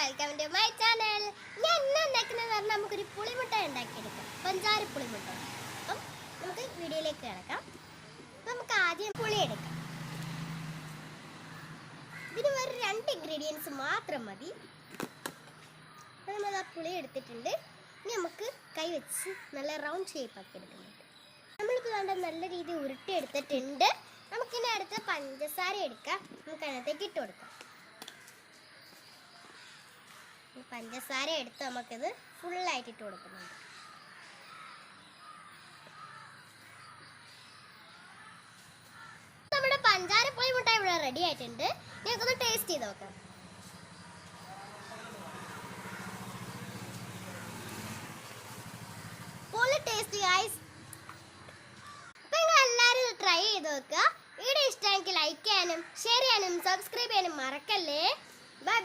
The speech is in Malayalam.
Welcome to my channel. ഞാൻ ഇന്ന് ഉണ്ടാക്കുന്നത് പറഞ്ഞാൽ നമുക്കൊരു പുളിമുട്ട ഉണ്ടാക്കിയെടുക്കാം, പഞ്ചാര പുളിമുട്ട. അപ്പം നമുക്ക് വീഡിയോയിലേക്ക് കിടക്കാം. നമുക്ക് ആദ്യം പുളി എടുക്കാം. ഇതിന് വേറെ 2 ഇൻഗ്രീഡിയൻസ് മാത്രം മതി. നമ്മൾ ആ പുളി എടുത്തിട്ടുണ്ട്. ഇനി നമുക്ക് കൈ വെച്ച് നല്ല റൗണ്ട് ഷേപ്പ് ആക്കി എടുക്കുന്നുണ്ട്. നമ്മളിപ്പോൾ വേണ്ട നല്ല രീതിയിൽ ഉരുട്ടി എടുത്തിട്ടുണ്ട്. നമുക്കിനി അടുത്ത് പഞ്ചസാര എടുക്കാം. നമുക്ക് അതിനകത്തേക്ക് ഇട്ട് കൊടുക്കാം. പഞ്ചസാര എടുത്ത് നമുക്കിത് ഫുള്ളായിട്ട് ഇട്ട് കൊടുക്കുന്നുണ്ട്. നമ്മുടെ പഞ്ചാര പുളിമുട്ട ഇവിടെ റെഡി ആയിട്ടുണ്ട്. നമുക്കൊന്ന് ടേസ്റ്റ് ചെയ്ത് നോക്കാം. പൊളി ടേസ്റ്റ് ഗൈസ്. അപ്പോൾ നിങ്ങൾ എല്ലാവരും ട്രൈ ചെയ്ത് നോക്കുക. വീഡിയോ ഇഷ്ടമെങ്കിൽ ലൈക്ക് ചെയ്യാനും ഷെയർ ചെയ്യാനും സബ്സ്ക്രൈബ് ചെയ്യാനും മറക്കല്ലേ.